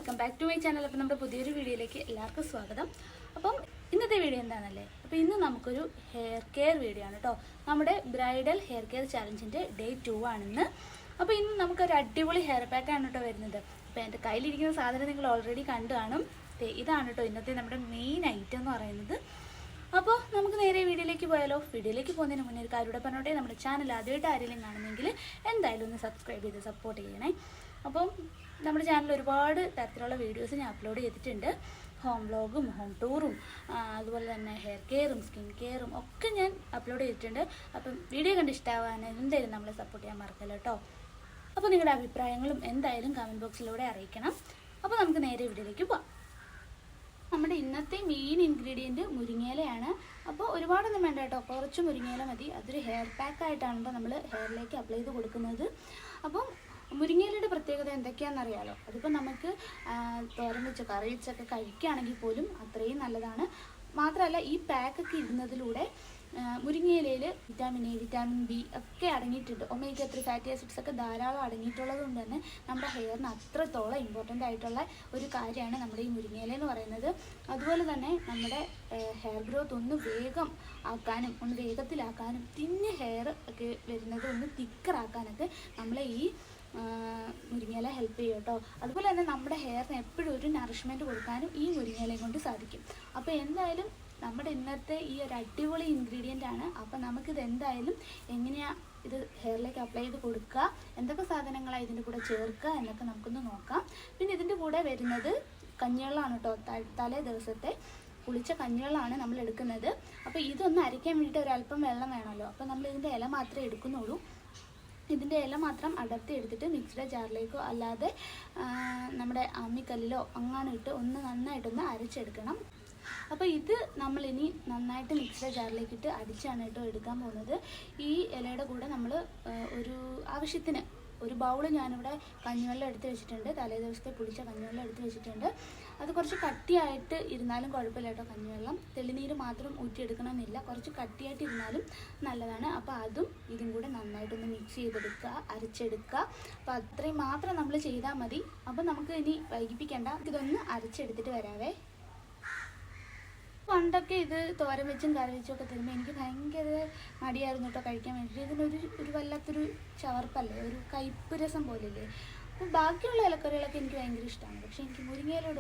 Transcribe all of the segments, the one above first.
Welcome back to my channel. അപ്പോൾ നമ്മുടെ പുതിയൊരു വീഡിയോയിലേക്ക് എല്ലാവർക്കും സ്വാഗതം. അപ്പം ഇന്നത്തെ വീഡിയോ എന്താണല്ലേ, അപ്പോൾ ഇന്ന് നമുക്കൊരു ഹെയർ കെയർ വീഡിയോ ആണ് കേട്ടോ. നമ്മുടെ ബ്രൈഡൽ ഹെയർ കെയർ ചാലഞ്ചിൻ്റെ ഡേ 2 ആണിന്ന്. അപ്പോൾ ഇന്ന് നമുക്കൊരു അടിപൊളി ഹെയർ പാക്കാണ് കേട്ടോ വരുന്നത്. അപ്പോൾ എൻ്റെ കയ്യിലിരിക്കുന്ന സാധനം നിങ്ങൾ ഓൾറെഡി കണ്ടു കാണും. ഇതാണ് കേട്ടോ ഇന്നത്തെ നമ്മുടെ മെയിൻ ഐറ്റം എന്ന് പറയുന്നത്. അപ്പോൾ നമുക്ക് നേരെ വീഡിയോയിലേക്ക് പോയാലോ. വീഡിയോയിലേക്ക് പോകുന്നതിന് മുന്നേ ഒരു കാര്യം പറഞ്ഞോട്ടെ, നമ്മുടെ ചാനൽ ആദ്യമായിട്ട് ആരെങ്കിലും കാണുന്നെങ്കിൽ എന്തായാലും ഒന്ന് സബ്സ്ക്രൈബ് ചെയ്ത് സപ്പോർട്ട് ചെയ്യണേ. അപ്പം നമ്മുടെ ചാനലിൽ ഒരുപാട് തരത്തിലുള്ള വീഡിയോസ് ഞാൻ അപ്ലോഡ് ചെയ്തിട്ടുണ്ട്. ഹോം വ്ലോഗും ഹോം ടൂറും അതുപോലെ തന്നെ ഹെയർ കെയറും സ്കിൻ കെയറും ഒക്കെ ഞാൻ അപ്ലോഡ് ചെയ്തിട്ടുണ്ട്. അപ്പം വീഡിയോ കണ്ട് ഇഷ്ടമാവാൻ എന്തായാലും നമ്മളെ സപ്പോർട്ട് ചെയ്യാൻ മറക്കല്ലോ കേട്ടോ. അപ്പോൾ നിങ്ങളുടെ അഭിപ്രായങ്ങളും എന്തായാലും കമൻറ്റ് ബോക്സിലൂടെ അറിയിക്കണം. അപ്പോൾ നമുക്ക് നേരെ വീഡിയോയിലേക്ക് പോകാം. നമ്മുടെ ഇന്നത്തെ മെയിൻ ഇൻഗ്രീഡിയൻറ്റ് മുരിങ്ങയിലയാണ്. അപ്പോൾ ഒരുപാടൊന്നും വേണ്ട കേട്ടോ, കുറച്ച് മുരിങ്ങയില മതി. അതൊരു ഹെയർ പാക്കായിട്ടാണ് നമ്മൾ ഹെയറിലേക്ക് അപ്ലൈ ചെയ്ത് കൊടുക്കുന്നത്. അപ്പം മുരിങ്ങയിലയുടെ പ്രത്യേകത എന്തൊക്കെയാണെന്നറിയാലോ. അതിപ്പോൾ നമുക്ക് തോരൻ വെച്ച് കറി വെച്ചൊക്കെ കഴിക്കുകയാണെങ്കിൽ പോലും അത്രയും നല്ലതാണ്. മാത്രമല്ല ഈ പാക്കൊക്കെ ഇടുന്നതിലൂടെ മുരിങ്ങയിലയിൽ വിറ്റാമിൻ എ, വിറ്റാമിൻ ബി ഒക്കെ അടങ്ങിയിട്ടുണ്ട്. ഒമേഗ 3 ഫാറ്റി ആസിഡ്സ് ഒക്കെ ധാരാളം അടങ്ങിയിട്ടുള്ളത് കൊണ്ട് തന്നെ നമ്മുടെ ഹെയറിന് അത്രത്തോളം ഇമ്പോർട്ടൻ്റ് ആയിട്ടുള്ള ഒരു കാര്യമാണ് നമ്മുടെ ഈ മുരിങ്ങയില എന്ന് പറയുന്നത്. അതുപോലെ തന്നെ നമ്മുടെ ഹെയർ ഗ്രോത്ത് ഒന്ന് വേഗം ആക്കാനും ഒന്ന് വേഗത്തിലാക്കാനും തിന്ന് ഹെയർ ഒക്കെ വരുന്നത് ഒന്ന് തിക്കറാക്കാനൊക്കെ നമ്മളെ ഈ മുരിങ്ങയില ഹെൽപ്പ് ചെയ്യും കേട്ടോ. അതുപോലെ തന്നെ നമ്മുടെ ഹെയറിന് എപ്പോഴും ഒരു നറിഷ്മെൻറ്റ് കൊടുക്കാനും ഈ മുരിങ്ങയിലയും കൊണ്ട് സാധിക്കും. അപ്പോൾ എന്തായാലും നമ്മുടെ ഇന്നത്തെ ഈ ഒരു അടിപൊളി ഇൻഗ്രീഡിയൻ്റ് ആണ്. അപ്പോൾ നമുക്കിത് എന്തായാലും എങ്ങനെയാണ് ഇത് ഹെയറിലേക്ക് അപ്ലൈ ചെയ്ത് കൊടുക്കുക, എന്തൊക്കെ സാധനങ്ങളാണ് ഇതിൻ്റെ കൂടെ ചേർക്കുക എന്നൊക്കെ നമുക്കൊന്ന് നോക്കാം. പിന്നെ ഇതിൻ്റെ കൂടെ വരുന്നത് കഞ്ഞിവെള്ളമാണ് കേട്ടോ. തലേ ദിവസത്തെ പുളിച്ച കഞ്ഞിവെള്ളമാണ് നമ്മൾ എടുക്കുന്നത്. അപ്പോൾ ഇതൊന്ന് അരയ്ക്കാൻ വേണ്ടിയിട്ട് ഒരല്പം വെള്ളം വേണമല്ലോ. അപ്പോൾ നമ്മൾ ഇതിൻ്റെ ഇല മാത്രമേ എടുക്കുന്നുള്ളൂ. ഇതിൻ്റെ ഇല മാത്രം അടർത്തി എടുത്തിട്ട് മിക്സിയുടെ ജാറിലേക്കോ അല്ലാതെ നമ്മുടെ അമ്മിക്കല്ലിലോ അങ്ങനെ ഇട്ട് ഒന്ന് നന്നായിട്ടൊന്ന് അരച്ചെടുക്കണം. അപ്പോൾ ഇത് നമ്മളിനി നന്നായിട്ട് മിക്സിയുടെ ജാറിലേക്കിട്ട് അടിച്ചാണ് കേട്ടോ എടുക്കാൻ പോകുന്നത്. ഈ ഇലയുടെ കൂടെ നമ്മൾ ഒരു ആവശ്യത്തിന് ഒരു ബൗൾ ഞാനിവിടെ കഞ്ഞിവെള്ളം എടുത്ത് വെച്ചിട്ടുണ്ട്. തലേ ദിവസത്തെ പുളിച്ച കഞ്ഞിവെള്ളം എടുത്ത് വെച്ചിട്ടുണ്ട്. അത് കുറച്ച് കട്ടിയായിട്ട് ഇരുന്നാലും കുഴപ്പമില്ല കേട്ടോ. കഞ്ഞിവെള്ളം തെളിനീര് മാത്രം ഊറ്റിയെടുക്കണമെന്നില്ല, കുറച്ച് കട്ടിയായിട്ട് ഇരുന്നാലും നല്ലതാണ്. അപ്പോൾ അതും ഇതും കൂടെ നന്നായിട്ടൊന്ന് മിക്സ് ചെയ്തെടുക്കുക, അരച്ചെടുക്കുക. അപ്പോൾ അത്രയും മാത്രം നമ്മൾ ചെയ്താൽ മതി. അപ്പോൾ നമുക്ക് ഇനി വൈകിപ്പിക്കേണ്ട, ഇതൊന്ന് അരച്ചെടുത്തിട്ട് വരാവേ. പണ്ടൊക്കെ ഇത് തോരൻ വെച്ചും കറി വെച്ചും ഒക്കെ തരുമ്പോൾ എനിക്ക് ഭയങ്കര മടിയായിരുന്നു കേട്ടോ കഴിക്കാൻ വേണ്ടിയിട്ട്. ഇതിനൊരു വല്ലാത്തൊരു ചവർപ്പല്ലേ, ഒരു കയ്പ്പ് രസം പോലെയല്ലേ. അപ്പോൾ ബാക്കിയുള്ള ഇലക്കറികളൊക്കെ എനിക്ക് ഭയങ്കര ഇഷ്ടമാണ്. പക്ഷേ എനിക്ക് മുരിങ്ങയിലോട്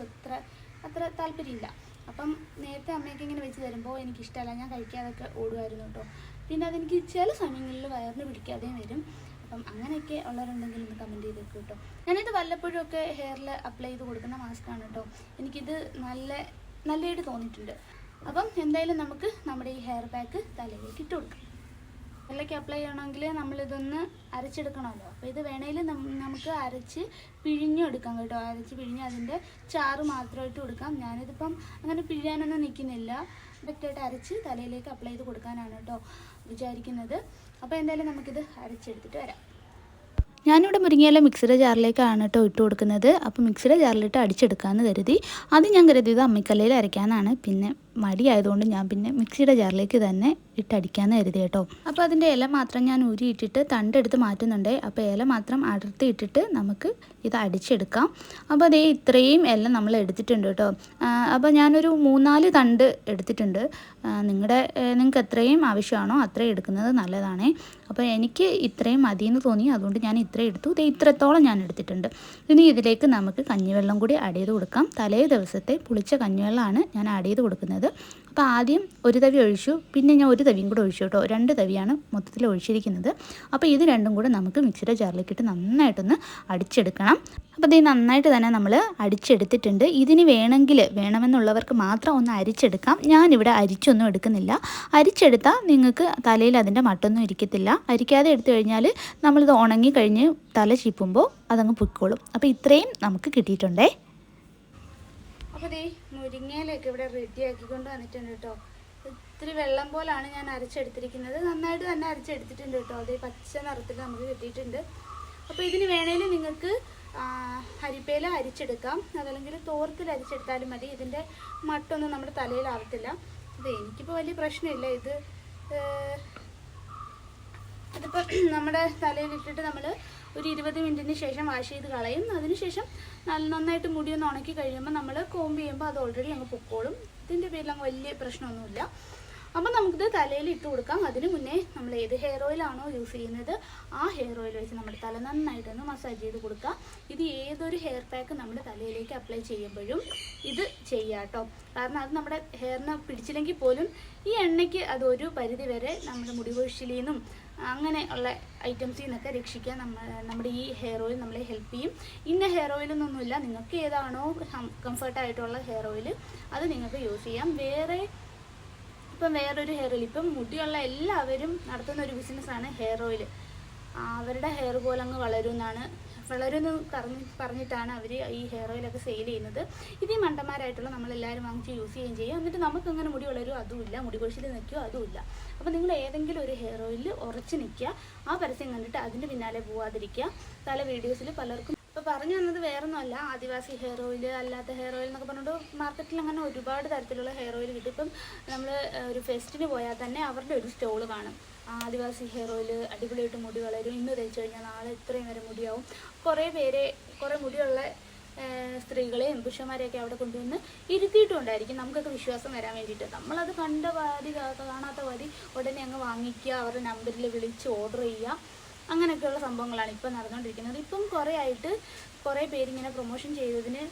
അത്ര താല്പര്യമില്ല. അപ്പം നേരത്തെ അമ്മയൊക്കെ ഇങ്ങനെ വെച്ച് തരുമ്പോൾ എനിക്കിഷ്ടമല്ല, ഞാൻ കഴിക്കാതൊക്കെ ഓടുമായിരുന്നു കേട്ടോ. പിന്നെ അതെനിക്ക് ചില സമയങ്ങളിൽ വയറിന് പിടിക്കാതെയും വരും. അപ്പം അങ്ങനെയൊക്കെ ഉള്ളവരുണ്ടെങ്കിൽ ഒന്ന് കമൻറ്റ് ചെയ്തേക്കും കേട്ടോ. ഞാനിത് വല്ലപ്പോഴും ഒക്കെ ഹെയറിൽ അപ്ലൈ ചെയ്ത് കൊടുക്കുന്ന മാസ്കാണ് കേട്ടോ. എനിക്കിത് നല്ലതായിട്ട് തോന്നിയിട്ടുണ്ട്. അപ്പം എന്തായാലും നമുക്ക് നമ്മുടെ ഈ ഹെയർ പാക്ക് തലയിലേക്ക് ഇട്ട് കൊടുക്കാം. തലയ്ക്ക് അപ്ലൈ ചെയ്യണമെങ്കിൽ നമ്മളിതൊന്ന് അരച്ചെടുക്കണമല്ലോ. അപ്പോൾ ഇത് വേണമെങ്കിൽ നമുക്ക് അരച്ച് പിഴിഞ്ഞെടുക്കാം കേട്ടോ. അരച്ച് പിഴിഞ്ഞ് അതിൻ്റെ ചാറ് മാത്രമായിട്ട് കൊടുക്കാം. ഞാനിതിപ്പം അങ്ങനെ പിഴിയാനൊന്നും നിൽക്കുന്നില്ല, ഡയറക്റ്റായിട്ട് അരച്ച് തലയിലേക്ക് അപ്ലൈ ചെയ്ത് കൊടുക്കാനാണ് കേട്ടോ വിചാരിക്കുന്നത്. അപ്പോൾ എന്തായാലും നമുക്കിത് അരച്ചെടുത്തിട്ട് വരാം. ഞാനിവിടെ മുരിങ്ങയില മിക്സിയുടെ ജാറിലേക്കാണ് കേട്ടോ ഇട്ട് കൊടുക്കുന്നത്. അപ്പോൾ മിക്സിയുടെ ജാറിലിട്ട് അടിച്ചെടുക്കാമെന്ന് കരുതി. അത് ഞാൻ കരുതിയത് അമ്മിക്കല്ലയിൽ അരയ്ക്കാനാണ്. പിന്നെ മടിയായതുകൊണ്ട് ഞാൻ പിന്നെ മിക്സിയുടെ ജാറിലേക്ക് തന്നെ ഇട്ടടിക്കാമെന്ന് കരുതി കേട്ടോ. അപ്പോൾ അതിൻ്റെ ഇല മാത്രം ഞാൻ ഊരിയിട്ടിട്ട് തണ്ടെടുത്ത് മാറ്റുന്നുണ്ട്. അപ്പോൾ ഇല മാത്രം അടർത്തി ഇട്ടിട്ട് നമുക്ക് ഇത് അടിച്ചെടുക്കാം. അപ്പോൾ അതേ ഇത്രയും ഇല നമ്മൾ എടുത്തിട്ടുണ്ട് കേട്ടോ. അപ്പോൾ ഞാനൊരു 3-4 തണ്ട് എടുത്തിട്ടുണ്ട്. നിങ്ങൾക്ക് എത്രയും ആവശ്യമാണോ അത്രയും എടുക്കുന്നത് നല്ലതാണ്. അപ്പോൾ എനിക്ക് ഇത്രയും മതിയെന്ന് തോന്നി, അതുകൊണ്ട് ഞാൻ ഇത്രയും എടുത്തു. ഇത്രത്തോളം ഞാൻ എടുത്തിട്ടുണ്ട്. ഇനി ഇതിലേക്ക് നമുക്ക് കഞ്ഞിവെള്ളം കൂടി ആഡ് ചെയ്ത് കൊടുക്കാം. തലേ ദിവസത്തെ പുളിച്ച കഞ്ഞിവെള്ളമാണ് ഞാൻ ആഡ് ചെയ്ത് കൊടുക്കുന്നത്. അപ്പോൾ ആദ്യം ഒരു തവി ഒഴിച്ചു, പിന്നെ ഞാൻ ഒരു തവിയും കൂടെ ഒഴിച്ചു കേട്ടോ. 2 തവിയാണ് മൊത്തത്തിൽ ഒഴിച്ചിരിക്കുന്നത്. അപ്പോൾ ഇത് രണ്ടും കൂടെ നമുക്ക് മിക്സിയുടെ ജാറിലേക്കിട്ട് നന്നായിട്ടൊന്ന് അടിച്ചെടുക്കണം. അപ്പോൾ ഇത് നന്നായിട്ട് തന്നെ നമ്മൾ അടിച്ചെടുത്തിട്ടുണ്ട്. ഇതിന് വേണമെന്നുള്ളവർക്ക് മാത്രം ഒന്ന് അരിച്ചെടുക്കാം. ഞാനിവിടെ അരിച്ചൊന്നും എടുക്കുന്നില്ല. അരിച്ചെടുത്താൽ നിങ്ങൾക്ക് തലയിൽ അതിൻ്റെ മട്ടൊന്നും ഇരിക്കത്തില്ല. അരിക്കാതെ എടുത്തു കഴിഞ്ഞാൽ നമ്മളിത് ഉണങ്ങി കഴിഞ്ഞ് തല ചീപ്പുമ്പോൾ അതങ്ങ് പൊയ്ക്കോളും. അപ്പോൾ ഇത്രയും നമുക്ക് കിട്ടിയിട്ടുണ്ടേ. അപ്പോൾ ദേ മുരിങ്ങയിലൊക്കെ ഇവിടെ റെഡിയാക്കിക്കൊണ്ട് വന്നിട്ടുണ്ട് കേട്ടോ. ഇത്തിരി വെള്ളം പോലാണ് ഞാൻ അരച്ചെടുത്തിരിക്കുന്നത്. നന്നായിട്ട് തന്നെ അരച്ചെടുത്തിട്ടുണ്ട് കേട്ടോ. അതേ പച്ച നിറത്തിൽ നമുക്ക് കിട്ടിയിട്ടുണ്ട്. അപ്പോൾ ഇതിന് വേണമെങ്കിൽ നിങ്ങൾക്ക് അരിപ്പയിൽ അരിച്ചെടുക്കാം, അതല്ലെങ്കിൽ തോർത്തിൽ അരിച്ചെടുത്താലും മതി. ഇതിൻ്റെ മട്ടൊന്നും നമ്മുടെ തലയിലാവത്തില്ല. ഇത് എനിക്കിപ്പോൾ വലിയ പ്രശ്നമില്ല. ഇത് അതിപ്പോൾ നമ്മുടെ തലയിലിട്ടിട്ട് നമ്മൾ ഒരു 20 മിനിറ്റിന് ശേഷം വാഷ് ചെയ്ത് കളയും. അതിനുശേഷം നന്നായിട്ട് മുടിയൊന്ന് ഉണക്കി കഴിയുമ്പോൾ നമ്മൾ കോമ്പ് ചെയ്യുമ്പോൾ അത് ഓൾറെഡി അങ്ങ് പൊക്കോളും. ഇതിൻ്റെ പേരിൽ അങ്ങ് വലിയ പ്രശ്നമൊന്നുമില്ല. അപ്പം നമുക്കിത് തലയിൽ ഇട്ട് കൊടുക്കാം. അതിന് മുന്നേ നമ്മൾ ഏത് ഹെയർ ഓയിലാണോ യൂസ് ചെയ്യുന്നത് ആ ഹെയർ ഓയിൽ വെച്ച് നമ്മുടെ തല നന്നായിട്ടൊന്ന് മസാജ് ചെയ്ത് കൊടുക്കുക. ഇത് ഏതൊരു ഹെയർ പാക്ക് നമ്മൾ തലയിലേക്ക് അപ്ലൈ ചെയ്യുമ്പോഴും ഇത് ചെയ്യാം കേട്ടോ. കാരണം അത് നമ്മുടെ ഹെയറിന് പിടിച്ചില്ലെങ്കിൽ പോലും ഈ എണ്ണയ്ക്ക് അത് ഒരു പരിധി വരെ നമ്മുടെ മുടി കൊഴിച്ചിലിൽ നിന്നും അങ്ങനെ ഉള്ള ഐറ്റംസിൽ നിന്നൊക്കെ രക്ഷിക്കാൻ നമ്മുടെ ഈ ഹെയർ ഓയിൽ നമ്മളെ ഹെൽപ്പ് ചെയ്യും. ഇന്ന ഹെയർ ഓയിലൊന്നുമില്ല, നിങ്ങൾക്ക് ഏതാണോ കംഫർട്ടായിട്ടുള്ള ഹെയർ ഓയിൽ അത് നിങ്ങൾക്ക് യൂസ് ചെയ്യാം. വേറൊരു ഹെയർ ഓയിൽ, ഇപ്പം മുടിയുള്ള എല്ലാവരും നടത്തുന്ന ഒരു ബിസിനസ്സാണ് ഹെയർ ഓയിൽ. അവരുടെ ഹെയർ പോലെ അങ്ങ് വളരുമെന്ന് പറഞ്ഞിട്ടാണ് അവർ ഈ ഹെയർ ഓയിലൊക്കെ സെയിൽ ചെയ്യുന്നത്. ഇത് ഈ മണ്ടന്മാരായിട്ടുള്ള നമ്മളെല്ലാവരും വാങ്ങിച്ച് യൂസ് ചെയ്യുകയും ചെയ്യും. എന്നിട്ട് നമുക്കങ്ങനെ മുടി വളരുമോ അതുമില്ല, മുടി കൊഴിച്ചിൽ നിൽക്കുമോ അതുമില്ല. അപ്പോൾ നിങ്ങൾ ഏതെങ്കിലും ഒരു ഹെയർ ഓയിലിൽ ഉറച്ച് നിൽക്കുക. ആ പരസ്യം കണ്ടിട്ട് അതിൻ്റെ പിന്നാലെ പോവാതിരിക്കുക. പല വീഡിയോസിൽ പലർക്കും ഇപ്പോൾ പറഞ്ഞു തന്നത് വേറൊന്നുമല്ല, ആദിവാസി ഹെയർ ഓയിൽ, അല്ലാത്ത ഹെയർ ഓയിൽ എന്നൊക്കെ പറഞ്ഞിട്ട് മാർക്കറ്റിൽ അങ്ങനെ ഒരുപാട് തരത്തിലുള്ള ഹെയർ ഓയിൽ കിട്ടും. ഇപ്പം നമ്മൾ ഒരു ഫെസ്റ്റിന് പോയാൽ തന്നെ അവരുടെ ഒരു സ്റ്റോൾ കാണും, ആദിവാസി ഹെയർ ഓയിൽ അടിപൊളിയായിട്ട് മുടി വളരും, ഇന്ന് തേച്ച് കഴിഞ്ഞാൽ നാളെ ഇത്രയും വരെ മുടിയാവും. കുറേ മുടിയുള്ള സ്ത്രീകളെയും പുരുഷന്മാരെയൊക്കെ അവിടെ കൊണ്ടുവന്ന് ഇരുത്തിയിട്ടുണ്ടായിരിക്കും നമുക്കൊക്കെ വിശ്വാസം വരാൻ വേണ്ടിയിട്ട്. നമ്മളത് കണ്ട പാതി കാണാത്ത പാതി ഉടനെ അങ്ങ് വാങ്ങിക്കുക, അവരുടെ നമ്പറിൽ വിളിച്ച് ഓർഡർ ചെയ്യുക. അങ്ങനെയൊക്കെയുള്ള സംഭവങ്ങളാണ് ഇപ്പം നടന്നുകൊണ്ടിരിക്കുന്നത്. ഇപ്പം കുറേ പേരിങ്ങനെ പ്രൊമോഷൻ ചെയ്തതിന്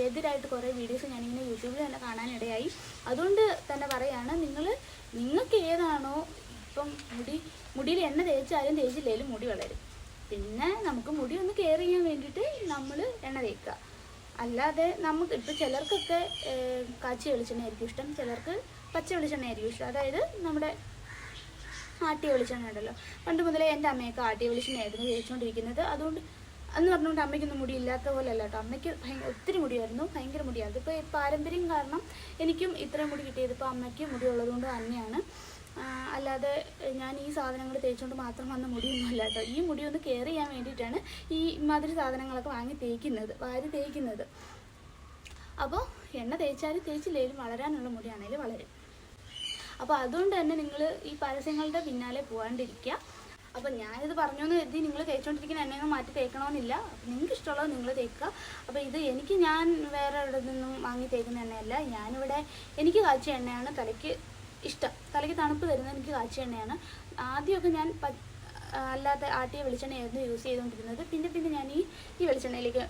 എതിരായിട്ട് കുറേ വീഡിയോസ് ഞാനിങ്ങനെ യൂട്യൂബിൽ തന്നെ കാണാനിടയായി. അതുകൊണ്ട് തന്നെ പറയുകയാണ്, നിങ്ങൾക്ക് ഏതാണോ ഇപ്പം മുടിയിൽ എണ്ണ തേച്ചാലും തേച്ചില്ലേലും മുടി വളരും. പിന്നെ നമുക്ക് മുടി ഒന്ന് കെയർ ചെയ്യാൻ വേണ്ടിയിട്ട് നമ്മൾ എണ്ണ തേക്കുക. അല്ലാതെ നമുക്ക് ഇപ്പോൾ ചിലർക്കൊക്കെ കാച്ചിയ വെളിച്ചെണ്ണ ആയിരിക്കും ഇഷ്ടം, ചിലർക്ക് പച്ച വെളിച്ചെണ്ണ ആയിരിക്കും ഇഷ്ടം. അതായത് നമ്മുടെ ആട്ടിയ വെളിച്ചെണ്ണ ഉണ്ടല്ലോ, പണ്ട് മുതലേ എൻ്റെ അമ്മയൊക്കെ ആട്ടിയ വെളിച്ചെണ്ണയായിരുന്നു തേച്ചുകൊണ്ടിരിക്കുന്നത്. അതുകൊണ്ട് എന്ന് പറഞ്ഞുകൊണ്ട് അമ്മയ്ക്കൊന്നും മുടി ഇല്ലാത്ത പോലെ അല്ല കേട്ടോ, അമ്മയ്ക്ക് ഒത്തിരി മുടിയായിരുന്നു, ഭയങ്കര മുടിയായിരുന്നു. ഇപ്പോൾ പാരമ്പര്യം കാരണം എനിക്കും ഇത്രയും മുടി കിട്ടിയത് ഇപ്പോൾ അമ്മയ്ക്ക് മുടി ഉള്ളതുകൊണ്ട് തന്നെയാണ്. അല്ലാതെ ഞാൻ ഈ സാധനങ്ങൾ തേച്ചുകൊണ്ട് മാത്രം വന്ന മുടിയൊന്നും അല്ല കേട്ടോ. ഈ മുടി ഒന്ന് കെയർ ചെയ്യാൻ വേണ്ടിയിട്ടാണ് ഈ മാതിരി സാധനങ്ങളൊക്കെ വാരി തേക്കുന്നത്. അപ്പോൾ എണ്ണ തേച്ചാലും തേച്ചില്ലേലും വളരാനുള്ള മുടിയാണെങ്കിലും വളരും. അപ്പോൾ അതുകൊണ്ട് തന്നെ നിങ്ങൾ ഈ പരസ്യങ്ങളുടെ പിന്നാലെ പോകാണ്ടിരിക്കുക. അപ്പോൾ ഞാനിത് പറഞ്ഞോന്ന് കരുതി നിങ്ങൾ തേച്ചുകൊണ്ടിരിക്കുന്ന എണ്ണയൊന്നും മാറ്റി തേക്കണമെന്നില്ല. അപ്പോൾ നിങ്ങൾക്ക് ഇഷ്ടമുള്ളത് നിങ്ങൾ തേക്കുക. അപ്പോൾ ഞാൻ വേറെ എവിടെ നിന്നും വാങ്ങി തേക്കുന്ന എണ്ണയല്ല. എനിക്ക് കാച്ചിയ എണ്ണയാണ് തലയ്ക്ക് ഇഷ്ടം. തലയ്ക്ക് തണുപ്പ് തരുന്നത് എനിക്ക് കാച്ചിയ എണ്ണയാണ്. ആദ്യമൊക്കെ ഞാൻ അല്ലാതെ ആട്ടിയ വെളിച്ചെണ്ണയായിരുന്നു യൂസ് ചെയ്തുകൊണ്ടിരുന്നത്. പിന്നെ ഞാൻ ഈ വെളിച്ചെണ്ണയിലേക്ക്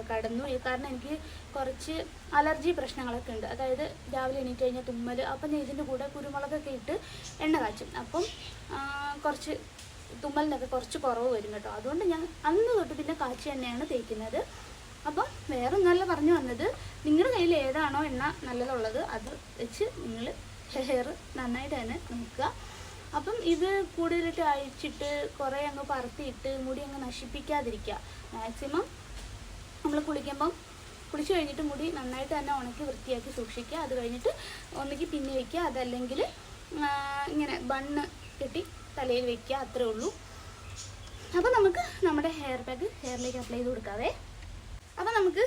കടന്നു. കാരണം എനിക്ക് കുറച്ച് അലർജി പ്രശ്നങ്ങളൊക്കെ ഉണ്ട്. അതായത് രാവിലെ എണീറ്റ് കഴിഞ്ഞാൽ തുമ്മൽ, അപ്പം ഞാൻ ഇതിൻ്റെ കൂടെ കുരുമുളകൊക്കെ ഇട്ട് എണ്ണ കാച്ചും. അപ്പം കുറച്ച് തുമ്മലിനൊക്കെ കുറച്ച് കുറവ് വരും കേട്ടോ. അതുകൊണ്ട് ഞാൻ അന്ന് തൊട്ട് പിന്നെ കാച്ചിയ എണ്ണയാണ് തേക്കുന്നത്. അപ്പം വേറെ ഒന്നല്ല പറഞ്ഞു വന്നത്, നിങ്ങളുടെ കയ്യിൽ ഏതാണോ എണ്ണ നല്ലതുള്ളത് അത് വെച്ച് നിങ്ങൾ ഹെയർ നന്നായിട്ട് തന്നെ നോക്കുക. അപ്പം ഇത് കൂടുതലിട്ട് അഴിച്ചിട്ട് കുറേ അങ്ങ് പറത്തിയിട്ട് മുടി അങ്ങ് നശിപ്പിക്കാതിരിക്കുക. മാക്സിമം നമ്മൾ കുളിച്ച് കഴിഞ്ഞിട്ട് മുടി നന്നായിട്ട് തന്നെ ഉണക്കി വൃത്തിയാക്കി സൂക്ഷിക്കുക. അത് കഴിഞ്ഞിട്ട് ഒന്നുകിൽ പിന്നെ വയ്ക്കുക, അതല്ലെങ്കിൽ ഇങ്ങനെ ബണ്ണ് കെട്ടി തലയിൽ വയ്ക്കുക, അത്രേ ഉള്ളൂ. അപ്പോൾ നമുക്ക് നമ്മുടെ ഹെയർ പാക്ക് ഹെയറിലേക്ക് അപ്ലൈ ചെയ്ത് കൊടുക്കാവേ. അപ്പോൾ നമുക്ക്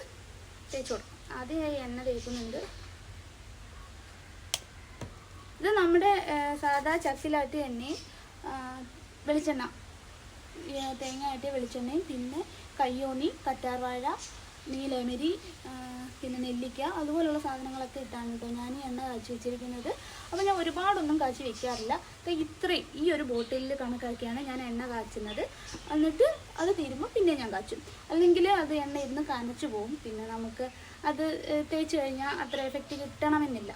തേച്ച് കൊടുക്കാം. ആദ്യമായി എണ്ണ തേക്കുന്നുണ്ട്. ഇത് നമ്മുടെ സാധാ ചക്കിലാട്ടിയ എണ്ണയും വെളിച്ചെണ്ണ, തേങ്ങ ആട്ടിയ വെളിച്ചെണ്ണയും പിന്നെ കയ്യോന്നി, കറ്റാർവാഴ, നീലമരി, പിന്നെ നെല്ലിക്ക, അതുപോലുള്ള സാധനങ്ങളൊക്കെ ഇട്ടാണ് കേട്ടോ ഞാൻ ഈ എണ്ണ കാച്ചി വെച്ചിരിക്കുന്നത്. അപ്പോൾ ഞാൻ ഒരുപാടൊന്നും കാച്ചി വെക്കാറില്ല. ഇത്രയും ഈ ഒരു ബോട്ടിലിൽ കണക്കാക്കിയാണ് ഞാൻ എണ്ണ കാച്ചുന്നത്. എന്നിട്ട് അത് തീരുമ്പോൾ പിന്നെ ഞാൻ കാച്ചും. അല്ലെങ്കിൽ അത് എണ്ണ ഇരുന്ന് കനച്ചു പോകും. പിന്നെ നമുക്ക് അത് തേച്ച് കഴിഞ്ഞാൽ അത്ര എഫക്റ്റ് കിട്ടണമെന്നില്ല.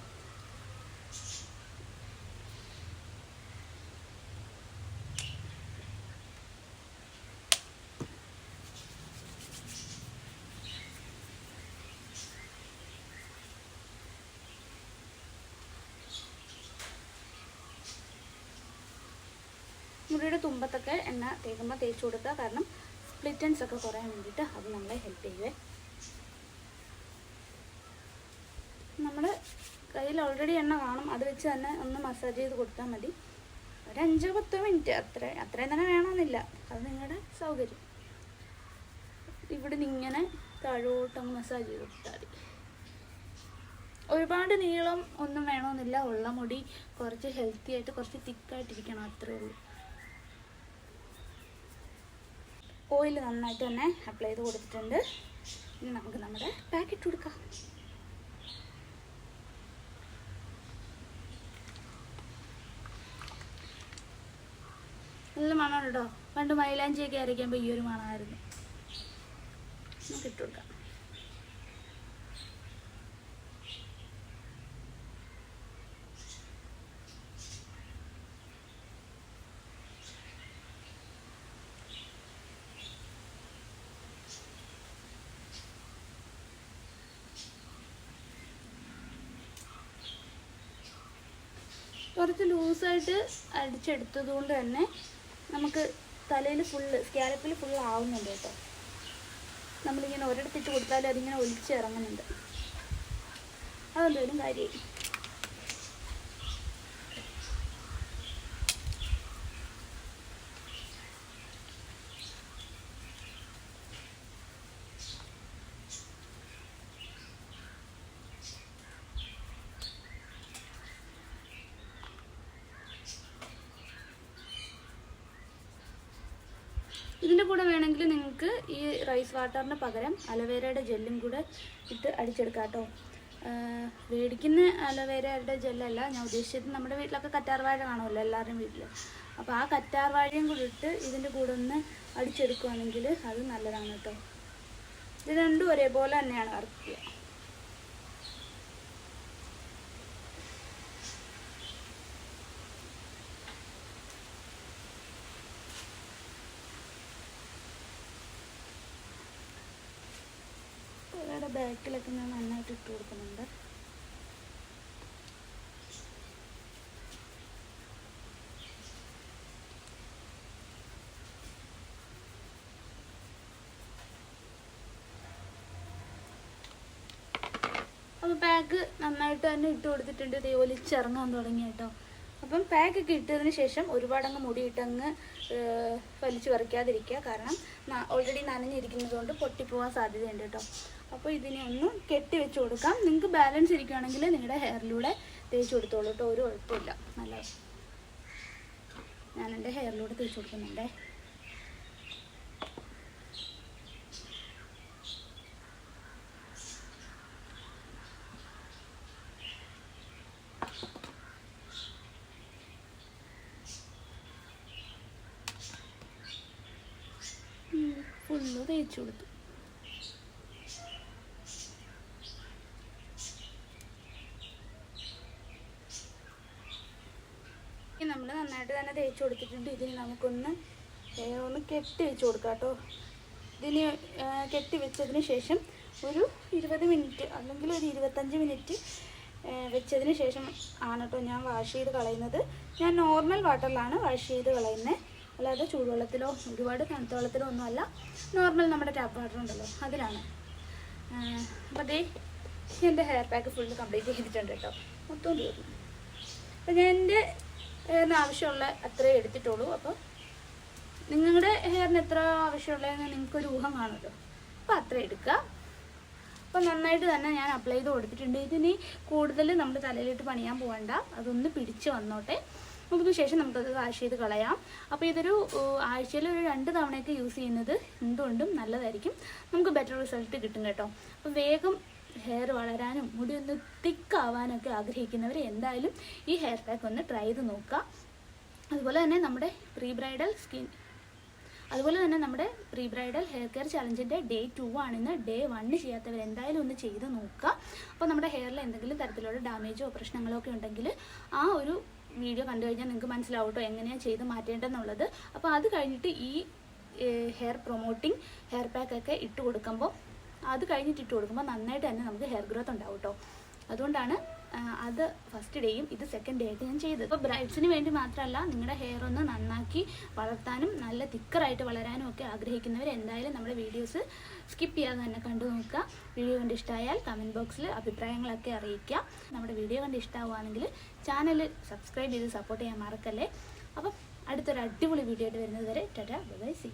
മുടിയുടെ തുമ്പത്തൊക്കെ എണ്ണ തേക്കുമ്പോൾ തേച്ച് കൊടുക്കുക. കാരണം സ്പ്ലിറ്റൻസ് ഒക്കെ കുറയാൻ വേണ്ടിയിട്ട് അത് നമ്മളെ ഹെൽപ്പ് ചെയ്യുവേ. നമ്മുടെ കയ്യിൽ ഓൾറെഡി എണ്ണ കാണും, അത് വെച്ച് തന്നെ ഒന്ന് മസാജ് ചെയ്ത് കൊടുത്താൽ മതി. ഒരു 5-10 മിനിറ്റ്, അത്രയും തന്നെ വേണമെന്നില്ല, അത് നിങ്ങളുടെ സൗകര്യം. ഇവിടെ നിന്ന് ഇങ്ങനെ താഴോട്ടങ്ങ് മസാജ് ചെയ്ത് കൊടുത്താൽ മതി. ഒരുപാട് നീളം ഒന്നും വേണമെന്നില്ല. ഉള്ള മുടി കുറച്ച് ഹെൽത്തി ആയിട്ട് കുറച്ച് തിക്കായിട്ടിരിക്കണം, അത്രേ ഉള്ളൂ. ഓയിൽ നന്നായിട്ട് തന്നെ അപ്ലൈ ചെയ്ത് കൊടുത്തിട്ടുണ്ട്. ഇനി നമുക്ക് നമ്മുടെ പാക്കറ്റ് കൊടുക്കാം. നല്ല മണമാണ് കേട്ടോ. പണ്ട് മൈലാഞ്ചിയൊക്കെ അരയ്ക്കുമ്പോൾ ഈ ഒരു മണമായിരുന്നു. നമുക്ക് ഇട്ട് കൊടുക്കാം. കുറച്ച് ലൂസായിട്ട് അടിച്ചെടുത്തത് കൊണ്ട് തന്നെ നമുക്ക് തലയിൽ ഫുള്ള് സ്കാലപ്പിൽ ഫുള്ള് ആവുന്നുണ്ട് കേട്ടോ. നമ്മളിങ്ങനെ ഒരിടത്തിട്ട് കൊടുത്താലും അതിങ്ങനെ ഒലിച്ചിറങ്ങുന്നുണ്ട്. അതെന്തായാലും കാര്യമായി. ഇതിൻ്റെ കൂടെ വേണമെങ്കിൽ നിങ്ങൾക്ക് ഈ റൈസ് വാട്ടറിന് പകരം അലോവേരയുടെ ജെല്ലും കൂടെ ഇട്ട് അടിച്ചെടുക്കാം കേട്ടോ. മേടിക്കുന്ന അലോവേരയുടെ ജെല്ലല്ല ഞാൻ ഉദ്ദേശിച്ചത്. നമ്മുടെ വീട്ടിലൊക്കെ കറ്റാർവാഴ കാണുമല്ലോ എല്ലാവരുടെയും വീട്ടിൽ. അപ്പോൾ ആ കറ്റാർവാഴയും കൂടി ഇട്ട് ഇതിൻ്റെ കൂടെ ഒന്ന് അടിച്ചെടുക്കുകയാണെങ്കിൽ അത് നല്ലതാണ് കേട്ടോ. ഇത് രണ്ടും ഒരേപോലെ തന്നെയാണ് വറുക്കുക. ഇവിടെ ബാക്കിലൊക്കെ ഞാൻ നന്നായിട്ട് ഇട്ട് കൊടുക്കുന്നുണ്ട്. അപ്പോൾ പാക്ക് നന്നായിട്ട് തന്നെ ഇട്ട് കൊടുത്തിട്ടുണ്ട്. ഇത് ഒലിച്ചിറങ്ങാൻ തുടങ്ങി കേട്ടോ. അപ്പം പാക്കൊക്കെ ഇട്ടതിന് ശേഷം ഒരുപാടങ്ങ് മുടിയിട്ടങ്ങ് വലിച്ചു പറിക്കാതിരിക്കുക. കാരണം ഓൾറെഡി നനഞ്ഞിരിക്കുന്നത് കൊണ്ട് പൊട്ടിപ്പോകാൻ സാധ്യതയുണ്ട് കേട്ടോ. അപ്പോൾ ഇതിനെ ഒന്ന് കെട്ടി വെച്ച് കൊടുക്കാം. നിങ്ങൾക്ക് ബാലൻസ് ഇരിക്കുകയാണെങ്കിൽ നിങ്ങളുടെ ഹെയറിലൂടെ തേച്ച് കൊടുത്തോളൂ കേട്ടോ. ഒരു കുഴപ്പമില്ല. നല്ല ഞാൻ എൻ്റെ ഹെയറിലൂടെ തേച്ച് കൊടുക്കുന്നുണ്ടേ. ഫുള്ള് തേച്ച് കൊടുത്തു. നമ്മൾ നന്നായിട്ട് തന്നെ തേച്ച് കൊടുത്തിട്ടുണ്ട്. ഇതിന് നമുക്കൊന്ന് കെട്ടി വെച്ച് കൊടുക്കാം കേട്ടോ. ഇതിന് കെട്ടി വെച്ചതിന് ശേഷം ഒരു 20 മിനിറ്റ് അല്ലെങ്കിൽ ഒരു 25 മിനിറ്റ് വെച്ചതിന് ശേഷം ആണ് കേട്ടോ ഞാൻ വാഷ് ചെയ്ത് കളയുന്നത്. ഞാൻ നോർമൽ വാട്ടറിലാണ് വാഷ് ചെയ്ത് കളയുന്നത്, അല്ലാതെ ചൂടുവെള്ളത്തിലോ ഒരുപാട് തണുത്ത വെള്ളത്തിലോ ഒന്നുമല്ല. നോർമൽ നമ്മുടെ ടാപ്പ് വാട്ടർ ഉണ്ടല്ലോ അതിലാണ്. അപ്പോൾ അതേ എൻ്റെ ഹെയർ പാക്ക് ഫുള്ള് കംപ്ലീറ്റ് ചെയ്തിട്ടുണ്ട് കേട്ടോ. മൊത്തം തീർന്നു. അപ്പോൾ ഞാൻ എൻ്റെ ഹെയറിന് ആവശ്യമുള്ള അത്രേ എടുത്തിട്ടുള്ളൂ. അപ്പോൾ നിങ്ങളുടെ ഹെയറിന് എത്ര ആവശ്യമുള്ളതെന്ന് നിങ്ങൾക്കൊരു ഊഹം കാണുമല്ലോ. അപ്പോൾ അത്ര എടുക്കുക. അപ്പോൾ നന്നായിട്ട് തന്നെ ഞാൻ അപ്ലൈ ചെയ്ത് കൊടുത്തിട്ടുണ്ട്. ഇതിന് കൂടുതൽ നമ്മുടെ തലയിലിട്ട് പണിയാൻ പോകണ്ട. അതൊന്ന് പിടിച്ച് വന്നോട്ടെ. അതിന് ശേഷം നമുക്കത് വാഷ് ചെയ്ത് കളയാം. അപ്പോൾ ഇതൊരു ആഴ്ചയിൽ ഒരു 2 തവണയൊക്കെ യൂസ് ചെയ്യുന്നത് എന്തുകൊണ്ടും നല്ലതായിരിക്കും. നമുക്ക് ബെറ്റർ റിസൾട്ട് കിട്ടും കേട്ടോ. അപ്പോൾ വേഗം ഹെയർ വളരാനും മുടി ഒന്ന് തിക്കാവാനൊക്കെ ആഗ്രഹിക്കുന്നവർ എന്തായാലും ഈ ഹെയർ പാക്ക് ഒന്ന് ട്രൈ ചെയ്ത് നോക്കുക. അതുപോലെ തന്നെ നമ്മുടെ പ്രീ ബ്രൈഡൽ ഹെയർ കെയർ ചലഞ്ചിൻ്റെ ഡേ 2 ആണിന്ന്. ഡേ 1 ചെയ്യാത്തവർ എന്തായാലും ഒന്ന് ചെയ്ത് നോക്കുക. അപ്പോൾ നമ്മുടെ ഹെയറിൽ എന്തെങ്കിലും തരത്തിലുള്ള ഡാമേജോ പ്രശ്നങ്ങളോ ഒക്കെ ഉണ്ടെങ്കിൽ ആ ഒരു വീഡിയോ കണ്ടു കഴിഞ്ഞാൽ നിങ്ങൾക്ക് മനസ്സിലാവും കേട്ടോ എങ്ങനെയാണ് ചെയ്ത് മാറ്റേണ്ടതെന്നുള്ളത്. അപ്പോൾ അത് കഴിഞ്ഞിട്ട് ഈ ഹെയർ പ്രൊമോട്ടിങ് ഹെയർ പാക്കൊക്കെ ഇട്ട് കൊടുക്കുമ്പോൾ നന്നായിട്ട് തന്നെ നമുക്ക് ഹെയർ ഗ്രോത്ത് ഉണ്ടാവും കേട്ടോ. അതുകൊണ്ടാണ് അത് ഫസ്റ്റ് ഡേയും ഇത് സെക്കൻഡ് ഡേ ആയിട്ട് ഞാൻ ചെയ്തത്. അപ്പോൾ ബ്രൈഡ്സിന് വേണ്ടി മാത്രമല്ല, നിങ്ങളുടെ ഹെയർ ഒന്ന് നന്നാക്കി വളർത്താനും നല്ല തിക്കറായിട്ട് വളരാനും ഒക്കെ ആഗ്രഹിക്കുന്നവർ എന്തായാലും നമ്മുടെ വീഡിയോസ് സ്കിപ്പ് ചെയ്യാതെ തന്നെ കണ്ടു നോക്കുക. വീഡിയോ കണ്ട് ഇഷ്ടമായാൽ കമൻറ്റ് ബോക്സിൽ അഭിപ്രായങ്ങളൊക്കെ അറിയിക്കുക. നമ്മുടെ വീഡിയോ കണ്ട് ഇഷ്ടമാവുകയാണെങ്കിൽ ചാനൽ സബ്സ്ക്രൈബ് ചെയ്ത് സപ്പോർട്ട് ചെയ്യാൻ മറക്കല്ലേ. അപ്പം അടുത്തൊരു അടിപൊളി വീഡിയോ ആയിട്ട് വരുന്നത് വരെ ടാറ്റാ ബൈ ബൈ സീ.